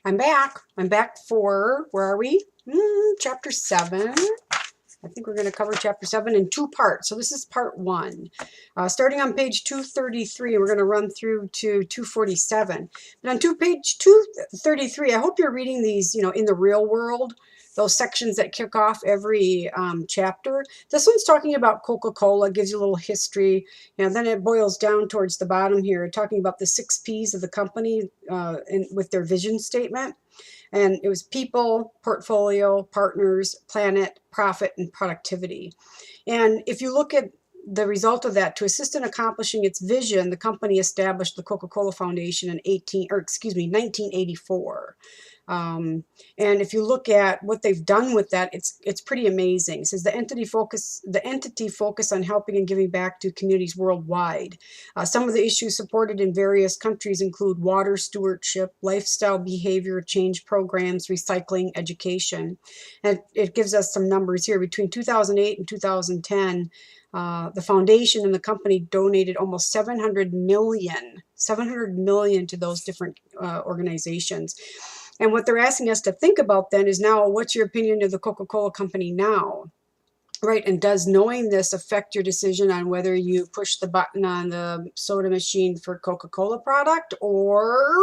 I'm back. I'm back for, where are we? Chapter 7. I think we're going to cover chapter 7 in 2 parts. So this is part 1. Starting on page 233, we're going to run through to 247. And on page 233, I hope you're reading these, in the real world, those sections that kick off every chapter. This one's talking about Coca-Cola, gives you a little history. Then it boils down towards the bottom here, talking about the 6 P's of the company with their vision statement. And it was people, portfolio, partners, planet, profit, and productivity. And if you look at the result of that, to assist in accomplishing its vision, the company established the Coca-Cola Foundation in 1984. And if you look at what they've done with that, it's pretty amazing. It says the entity focus on helping and giving back to communities worldwide. Some of the issues supported in various countries include water stewardship, lifestyle behavior change programs, recycling, education. And it gives us some numbers here. Between 2008 and 2010, the foundation and the company donated almost 700 million to those different organizations. And what they're asking us to think about then is now, what's your opinion of the Coca-Cola company now? Right, and does knowing this affect your decision on whether you push the button on the soda machine for Coca-Cola product or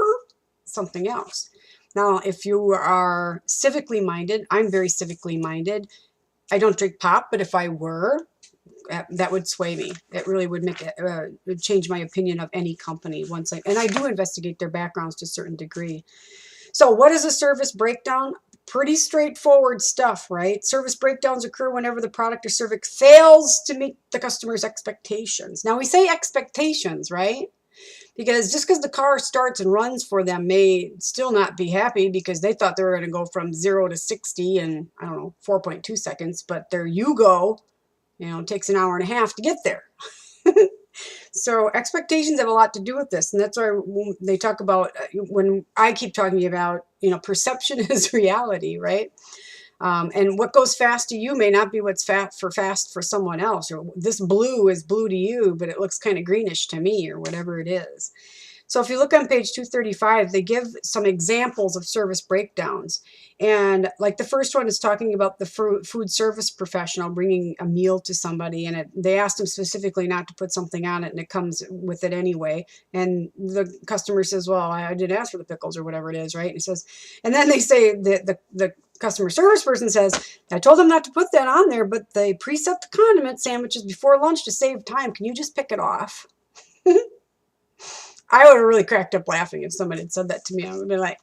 something else? Now, if you are civically minded, I'm very civically minded. I don't drink pop, but if I were, that would sway me. It really would make it would change my opinion of any company and I do investigate their backgrounds to a certain degree. So what is a service breakdown? Pretty straightforward stuff, right? Service breakdowns occur whenever the product or service fails to meet the customer's expectations. Now we say expectations, right? Because just because the car starts and runs for them may still not be happy because they thought they were going to go from 0 to 60 in, 4.2 seconds, but there you go. It takes an hour and a half to get there. So expectations have a lot to do with this. And that's why they talk about, when I keep talking about, perception is reality, right? And what goes fast to you may not be what's fast for someone else. Or this blue is blue to you, but it looks kind of greenish to me, or whatever it is. So if you look on page 235, they give some examples of service breakdowns. And like the first one is talking about the food service professional bringing a meal to somebody, and they asked them specifically not to put something on it, and it comes with it anyway. And the customer says, well, I didn't ask for the pickles or whatever it is, right? And it says, and then they say the customer service person says, I told them not to put that on there, but they preset the condiment sandwiches before lunch to save time. Can you just pick it off? I would have really cracked up laughing if somebody had said that to me. I would be like,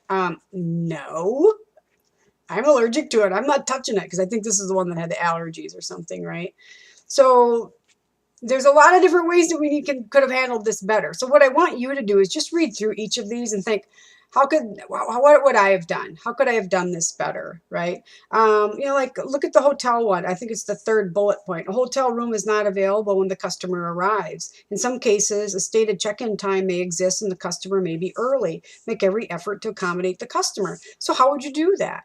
no, I'm allergic to it. I'm not touching it because I think this is the one that had the allergies or something, right? So there's a lot of different ways that we could have handled this better. So what I want you to do is just read through each of these and think, what would I have done? How could I have done this better, right? Like look at the hotel one. I think it's the 3rd bullet point. A hotel room is not available when the customer arrives. In some cases, a stated check-in time may exist and the customer may be early. Make every effort to accommodate the customer. So how would you do that?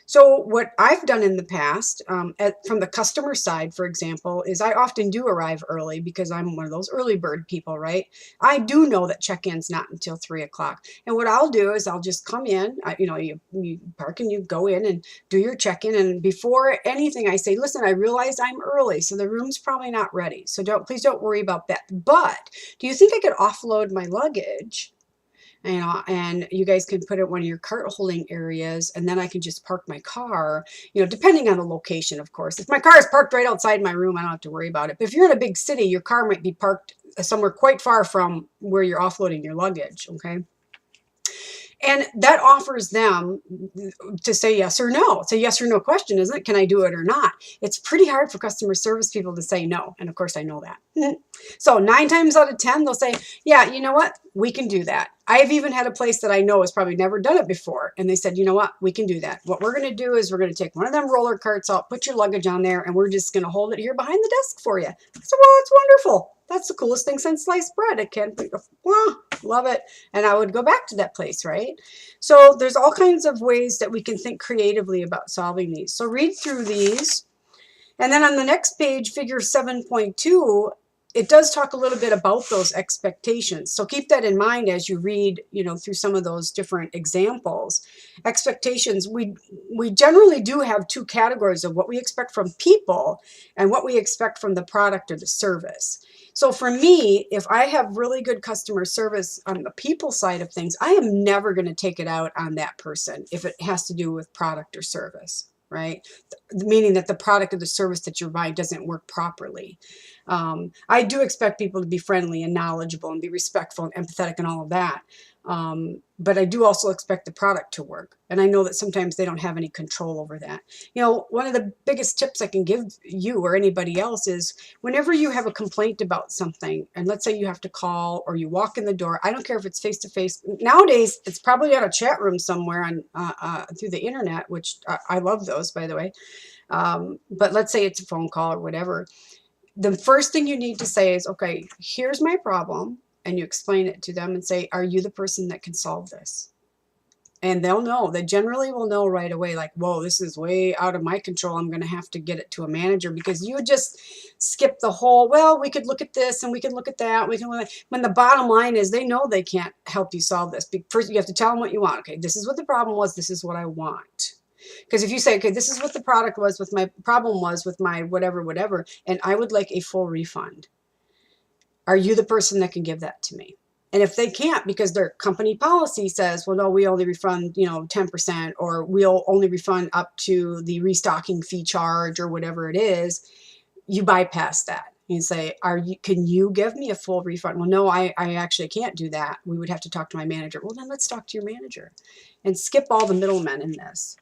So what I've done in the past, from the customer side, for example, is I often do arrive early because I'm one of those early bird people, right? I do know that check-in's not until 3 o'clock. And what I'll do is I'll just come in, you park and you go in and do your check-in. And before anything, I say, listen, I realize I'm early, so the room's probably not ready. So please don't worry about that. But do you think I could offload my luggage? And you guys can put it in one of your cart holding areas, and then I can just park my car, depending on the location, of course. If my car is parked right outside my room, I don't have to worry about it. But if you're in a big city, your car might be parked somewhere quite far from where you're offloading your luggage, okay? And that offers them to say yes or no. It's a yes or no question, isn't it? Can I do it or not? It's pretty hard for customer service people to say no. And of course, I know that. So 9 times out of 10, they'll say, yeah, you know what? We can do that. I've even had a place that I know has probably never done it before. And they said, you know what? We can do that. What we're going to do is we're going to take one of them roller carts out, put your luggage on there, and we're just going to hold it here behind the desk for you. I said, well, it's wonderful. That's the coolest thing since sliced bread. I can't think of, well, love it. And I would go back to that place, right? So there's all kinds of ways that we can think creatively about solving these. So read through these. And then on the next page, figure 7.2, it does talk a little bit about those expectations. So keep that in mind as you read, through some of those different examples. Expectations, we generally do have two categories of what we expect from people and what we expect from the product or the service. So for me, if I have really good customer service on the people side of things, I am never going to take it out on that person if it has to do with product or service, right? Meaning that the product or the service that you're buying doesn't work properly. I do expect people to be friendly and knowledgeable and be respectful and empathetic and all of that. But I do also expect the product to work. And I know that sometimes they don't have any control over that. One of the biggest tips I can give you or anybody else is whenever you have a complaint about something, and let's say you have to call or you walk in the door, I don't care if it's face to face. Nowadays, it's probably on a chat room somewhere on through the internet, which I love those, by the way. But let's say it's a phone call or whatever. The first thing you need to say is, okay, here's my problem. And you explain it to them and say, are you the person that can solve this? And they'll know. They generally will know right away, like, whoa, this is way out of my control. I'm going to have to get it to a manager, because you just skip the whole, well, we could look at this and we can look at that. When the bottom line is they know they can't help you solve this. First, you have to tell them what you want. Okay, this is what the problem was. This is what I want. Because if you say, okay, this is what the product was with my problem was with my whatever, and I would like a full refund. Are you the person that can give that to me? And if they can't, because their company policy says, well, no, we only refund, 10%, or we'll only refund up to the restocking fee charge or whatever it is, you bypass that. You say, can you give me a full refund? Well, no, I actually can't do that. We would have to talk to my manager. Well, then let's talk to your manager and skip all the middlemen in this.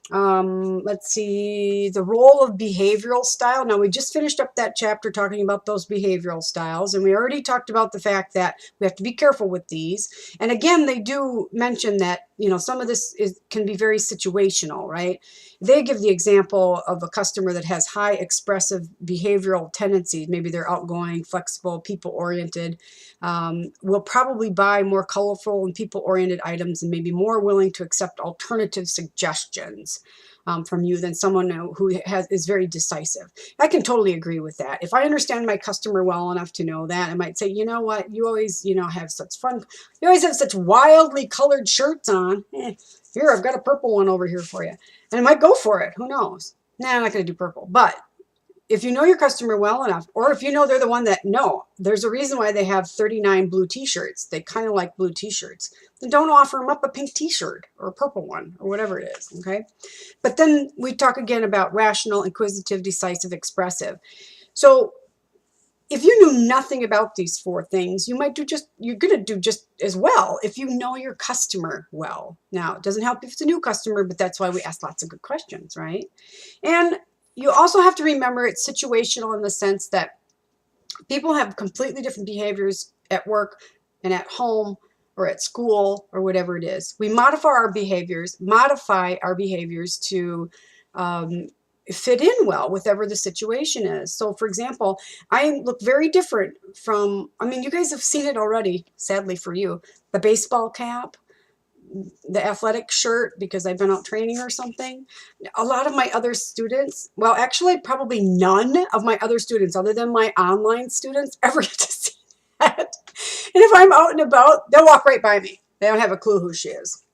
Let's see, the role of behavioral style. Now, we just finished up that chapter talking about those behavioral styles, and we already talked about the fact that we have to be careful with these. And again, they do mention that, some of this can be very situational, right? They give the example of a customer that has high expressive behavioral tendencies. Maybe they're outgoing, flexible, people-oriented, will probably buy more colorful and people-oriented items and maybe more willing to accept alternative suggestions from you than someone who is very decisive. I can totally agree with that. If I understand my customer well enough to know that, I might say, you know what, you always, have such fun, you always have such wildly colored shirts on. Here, I've got a purple one over here for you. And I might go for it. Who knows? Nah, I'm not going to do purple. But if you know your customer well enough, or if you know they're the one that, no, there's a reason why they have 39 blue t-shirts. They kind of like blue t-shirts. Then don't offer them up a pink t-shirt or a purple one or whatever it is, okay? But then we talk again about rational, inquisitive, decisive, expressive. So if you knew nothing about these four things, you're going to do just as well if you know your customer well. Now, it doesn't help if it's a new customer, but that's why we ask lots of good questions, right? And you also have to remember it's situational in the sense that people have completely different behaviors at work and at home or at school or whatever it is. We modify our behaviors to fit in well with whatever the situation is. So for example, I look very different from, you guys have seen it already, sadly for you, the baseball cap, the athletic shirt, because I've been out training or something. A lot of my other students, well, actually probably none of my other students other than my online students ever get to see that. And if I'm out and about, they'll walk right by me. They don't have a clue who she is,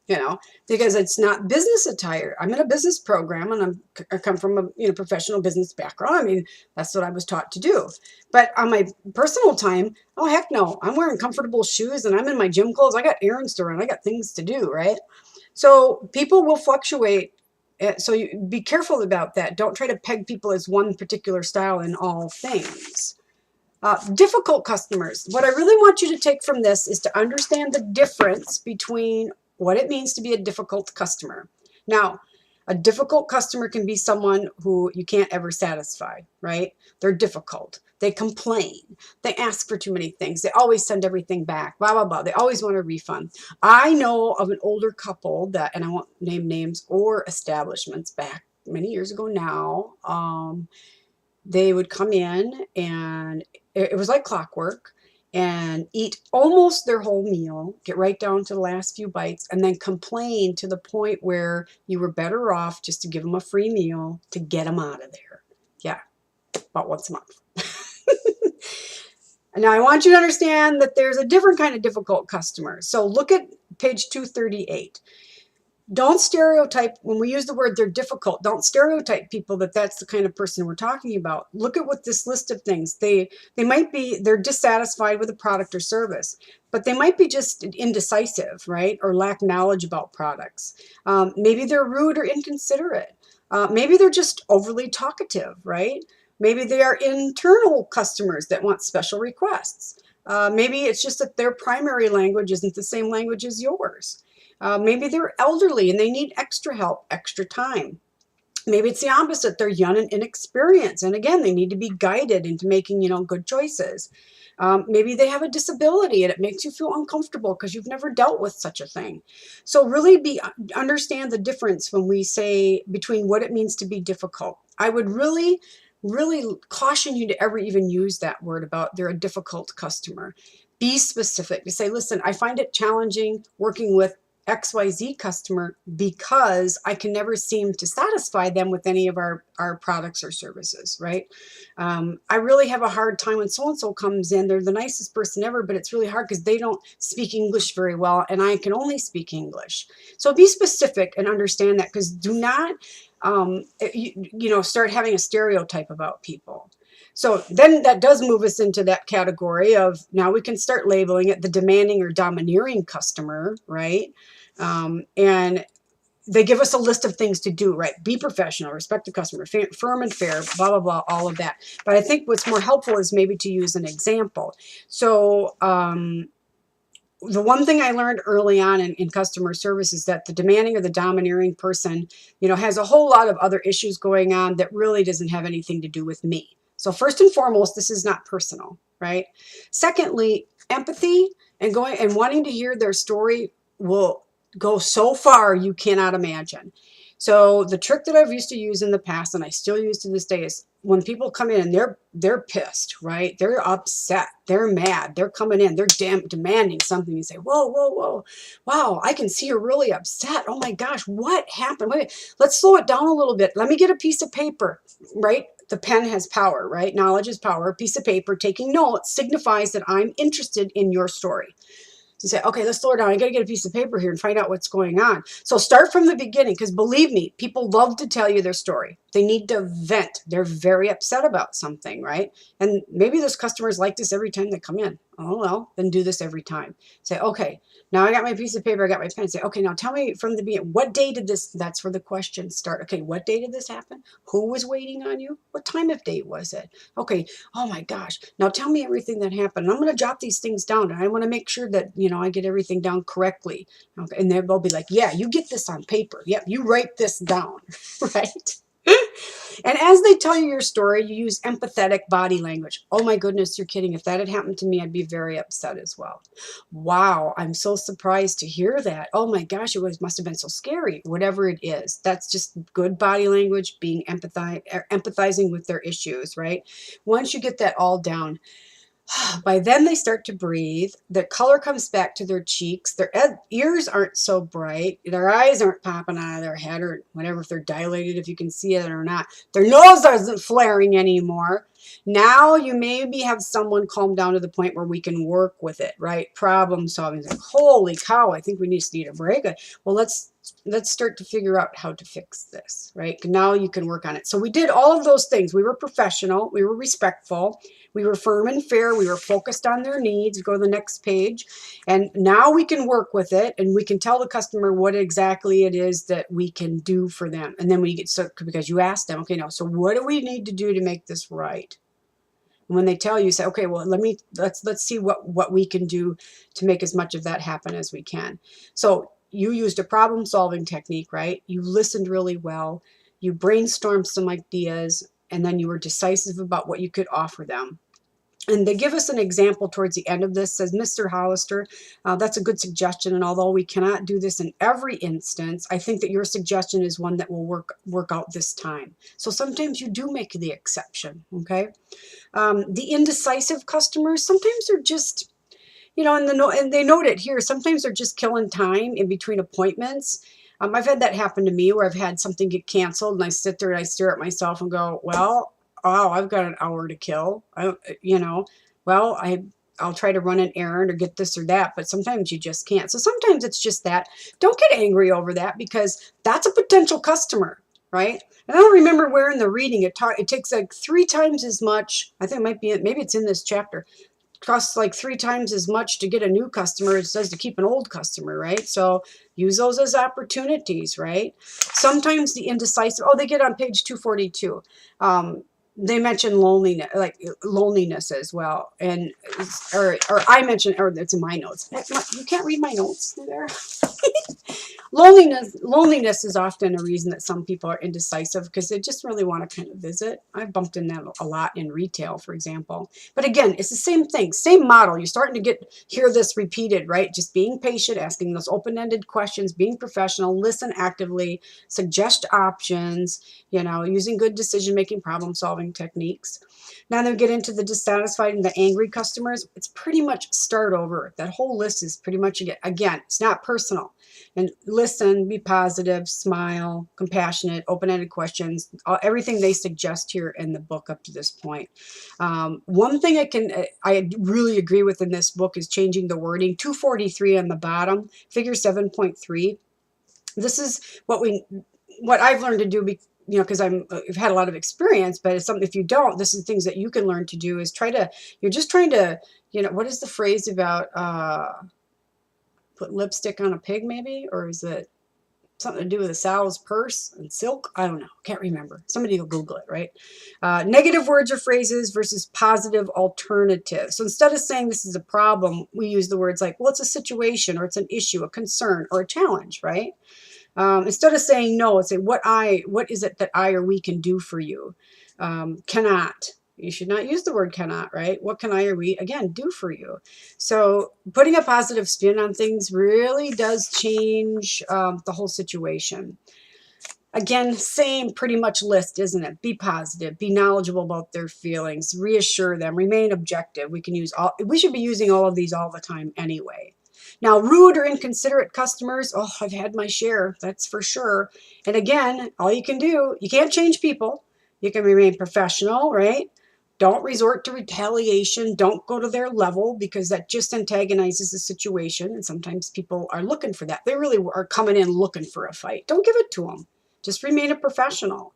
because it's not business attire. I'm in a business program, and I come from a professional business background. That's what I was taught to do. But on my personal time, oh heck no, I'm wearing comfortable shoes and I'm in my gym clothes. I got errands to run. I got things to do, right? So people will fluctuate. So you be careful about that. Don't try to peg people as one particular style in all things. Difficult customers. What I really want you to take from this is to understand the difference between what it means to be a difficult customer. Now, a difficult customer can be someone who you can't ever satisfy, right? They're difficult. They complain. They ask for too many things. They always send everything back, blah, blah, blah. They always want a refund. I know of an older couple that, and I won't name names or establishments back many years ago now, they would come in and it was like clockwork and eat almost their whole meal, get right down to the last few bites, and then complain to the point where you were better off just to give them a free meal to get them out of there. Yeah, about once a month. Now, I want you to understand that there's a different kind of difficult customer. So look at page 238. Don't stereotype, when we use the word they're difficult, don't stereotype people that that's the kind of person we're talking about. Look at what this list of things, they might be, they're dissatisfied with a product or service, but they might be just indecisive, right? Or lack knowledge about products. Maybe they're rude or inconsiderate. Maybe they're just overly talkative, right? Maybe they are internal customers that want special requests. Maybe it's just that their primary language isn't the same language as yours. Maybe they're elderly and they need extra help, extra time. Maybe it's the opposite. They're young and inexperienced. And again, they need to be guided into making, good choices. Maybe they have a disability and it makes you feel uncomfortable because you've never dealt with such a thing. So really understand the difference when we say between what it means to be difficult. I would really caution you to ever even use that word about they're a difficult customer. Be specific. To say, listen, I find it challenging working with XYZ customer because I can never seem to satisfy them with any of our products or services, right? I really have a hard time when so-and-so comes in. They're the nicest person ever, but it's really hard because they don't speak English very well and I can only speak English. So be specific and understand that, because do not, start having a stereotype about people. So then that does move us into that category of, now we can start labeling it the demanding or domineering customer, right? And they give us a list of things to do, right? Be professional, respect the customer, firm and fair, blah, blah, blah, all of that. But I think what's more helpful is maybe to use an example. So the one thing I learned early on in customer service is that the demanding or the domineering person, has a whole lot of other issues going on that really doesn't have anything to do with me. So first and foremost, this is not personal, right? Secondly, empathy and wanting to hear their story will go so far you cannot imagine. So the trick that I've used to use in the past, and I still use to this day, is when people come in and they're pissed, right? They're upset, they're mad, they're coming in, they're demanding something. You say, whoa, whoa, whoa, wow, I can see you're really upset. Oh my gosh, what happened? Wait, let's slow it down a little bit. Let me get a piece of paper, right? The pen has power, right? Knowledge is power. A piece of paper, taking notes signifies that I'm interested in your story. You say, okay, let's slow it down. I got to get a piece of paper here and find out what's going on. So start from the beginning, because believe me, people love to tell you their story. They need to vent. They're very upset about something, right? And maybe those customers like this every time they come in. Oh, well, then do this every time. Say, okay, now I got my piece of paper, I got my pen. Say, okay, now tell me from the beginning, what day did this, that's where the questions start. Okay, what day did this happen? Who was waiting on you? What time of day was it? Okay, oh my gosh, now tell me everything that happened. And I'm going to jot these things down, and I want to make sure that, I get everything down correctly. Okay, and they'll be like, yeah, you get this on paper. Yep, you write this down, right? And as they tell you your story, you use empathetic body language. Oh my goodness, you're kidding. If that had happened to me, I'd be very upset as well. Wow, I'm so surprised to hear that. Oh my gosh, must have been so scary. Whatever it is, that's just good body language, being empathizing with their issues, right? Once you get that all down, by then they start to breathe. The color comes back to their cheeks. Their ears aren't so bright. Their eyes aren't popping out of their head or whatever, if they're dilated, if you can see it or not. Their nose isn't flaring anymore. Now you maybe have someone calm down to the point where we can work with it, right? Problem solving. Like, holy cow, I think we need a break. Well, let's start to figure out how to fix this, right? Now you can work on it. So we did all of those things. We were professional. We were respectful. We were firm and fair. We were focused on their needs. Go to the next page. And now we can work with it, and we can tell the customer what exactly it is that we can do for them. And then we get, so because you asked them, okay, now, so what do we need to do to make this right? And when they tell you, say, okay, well, let's see what we can do to make as much of that happen as we can. So you used a problem solving technique, right? You listened really well. You brainstormed some ideas, and then you were decisive about what you could offer them. And they give us an example towards the end of this, says, Mr. Hollister, that's a good suggestion. And although we cannot do this in every instance, I think that your suggestion is one that will work out this time. So sometimes you do make the exception, okay? The indecisive customers, sometimes they're just, and they note it here, sometimes they're just killing time in between appointments. I've had that happen to me where I've had something get canceled and I sit there and I stare at myself and go, well, oh, I've got an hour to kill. well, I'll try to run an errand or get this or that, but sometimes you just can't. So sometimes it's just that. Don't get angry over that, because that's a potential customer, right? And I don't remember where in the reading it takes like 3 times as much. I think it might be, maybe it's in this chapter. Costs like 3 times as much to get a new customer as it does to keep an old customer, right? So use those as opportunities, right? Sometimes the indecisive, oh, they get on page 242. They mention loneliness, like loneliness as well. And, or I mentioned, or it's in my notes. You can't read my notes there. Loneliness is often a reason that some people are indecisive, because they just really want to kind of visit. I've bumped in that a lot in retail, for example. But again, it's the same thing, same model. You're starting to hear this repeated, right? Just being patient, asking those open-ended questions, being professional, listen actively, suggest options, using good decision-making, problem-solving techniques. Now they get into the dissatisfied and the angry customers. It's pretty much start over. That whole list is pretty much, again, it's not personal. And listen, be positive, smile, compassionate, open-ended questions, everything they suggest here in the book up to this point. One thing I really agree with in this book is changing the wording. 243 on the bottom, figure 7.3. This is what I've learned to do, because I've had a lot of experience, but it's something, if you don't, this is things that you can learn to do, is you're just trying to, what is the phrase about, put lipstick on a pig, maybe? Or is it something to do with a sow's purse and silk? I don't know. Can't remember. Somebody will Google it, right? Negative words or phrases versus positive alternatives. So instead of saying this is a problem, we use the words like, well, it's a situation, or it's an issue, a concern, or a challenge, right? Instead of saying no, it's say, what is it that I or we can do for you? Cannot. You should not use the word cannot, right? What can I or we, again, do for you? So putting a positive spin on things really does change the whole situation. Again, same pretty much list, isn't it? Be positive, be knowledgeable about their feelings, reassure them, remain objective. We should be using all of these all the time anyway. Now, rude or inconsiderate customers, oh, I've had my share, that's for sure. And again, all you can do, you can't change people. You can remain professional, right? Don't resort to retaliation. Don't go to their level, because that just antagonizes the situation. And sometimes people are looking for that. They really are coming in looking for a fight. Don't give it to them. Just remain a professional.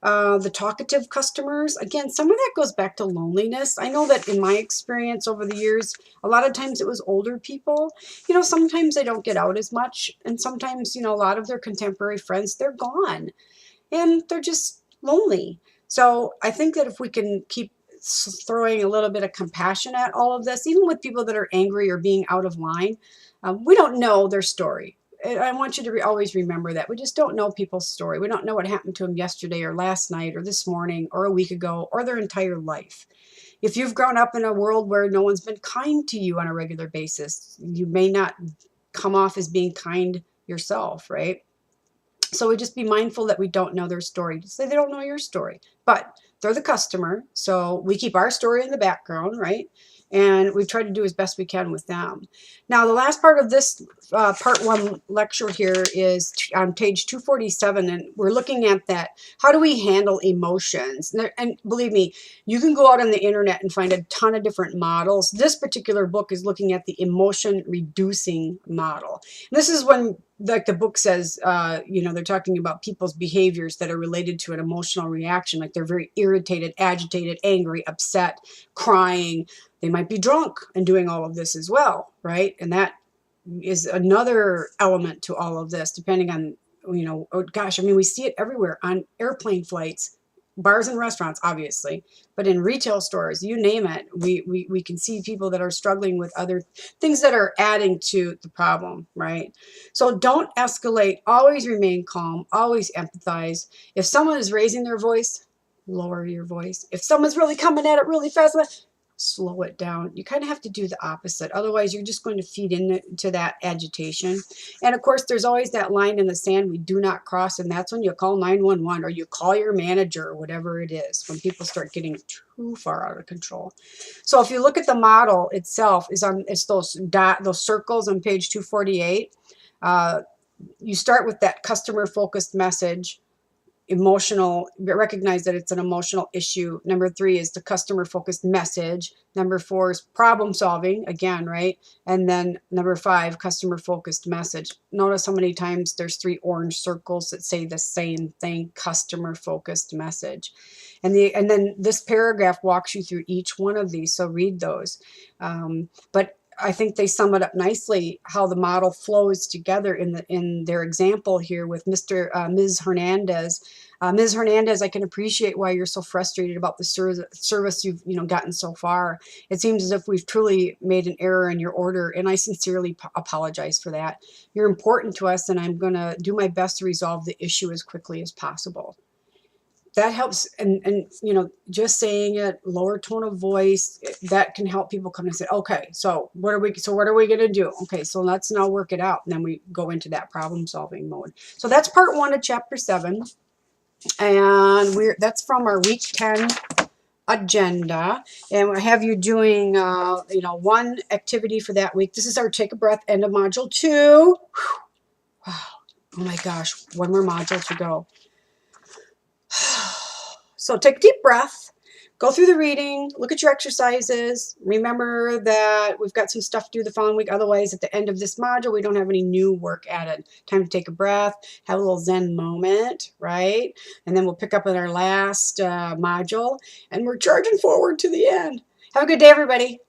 The talkative customers, again, some of that goes back to loneliness. I know that in my experience over the years, a lot of times it was older people. Sometimes they don't get out as much. And sometimes, a lot of their contemporary friends, they're gone. And they're just lonely. So I think that if we can keep throwing a little bit of compassion at all of this, even with people that are angry or being out of line, we don't know their story. I want you to always remember that. We just don't know people's story. We don't know what happened to them yesterday or last night or this morning or a week ago or their entire life. If you've grown up in a world where no one's been kind to you on a regular basis, you may not come off as being kind yourself, right? So we just be mindful that we don't know their story. Just say they don't know your story, but they're the customer. So we keep our story in the background, right? And we try to do as best we can with them. Now, the last part of this part 1 lecture here is on page 247, and we're looking at that. How do we handle emotions? And believe me, you can go out on the internet and find a ton of different models. This particular book is looking at the emotion reducing model. And this is when, like the book says, they're talking about people's behaviors that are related to an emotional reaction. Like they're very irritated, agitated, angry, upset, crying. They might be drunk and doing all of this as well, right? And that is another element to all of this, depending on, oh gosh, I mean, we see it everywhere on airplane flights, bars and restaurants, obviously, but in retail stores, you name it, we can see people that are struggling with other things that are adding to the problem, right? So don't escalate, always remain calm, always empathize. If someone is raising their voice, lower your voice. If someone's really coming at it really fast, slow it down. You kind of have to do the opposite. Otherwise, you're just going to feed into that agitation. And of course, there's always that line in the sand we do not cross. And that's when you call 911 or you call your manager or whatever it is, when people start getting too far out of control. So if you look at the model itself, it's those circles on page 248. You start with that customer focused message. recognize that it's an emotional issue. Number 3 is the customer focused message. Number 4 is problem solving, again, right? And then number 5, customer focused message. Notice how many times there's 3 orange circles that say the same thing, customer focused message. And then this paragraph walks you through each one of these, so read those. But I think they sum it up nicely how the model flows together in their example here with Ms. Hernandez. Ms. Hernandez, I can appreciate why you're so frustrated about the service you've gotten so far. It seems as if we've truly made an error in your order, and I sincerely apologize for that. You're important to us, and I'm going to do my best to resolve the issue as quickly as possible. That helps, and just saying it, lower tone of voice, that can help people come and say, okay, so what are we going to do? Okay, so let's now work it out, and then we go into that problem solving mode. So that's part 1 of chapter 7, and that's from our week 10 agenda, and I have you doing one activity for that week. This is our take a breath end of module 2. Wow. Oh my gosh, one more module to go. So take a deep breath, go through the reading, look at your exercises. Remember that we've got some stuff to do the following week. Otherwise, at the end of this module, we don't have any new work added. Time to take a breath, have a little Zen moment, right? And then we'll pick up in our last module, and we're charging forward to the end. Have a good day, everybody.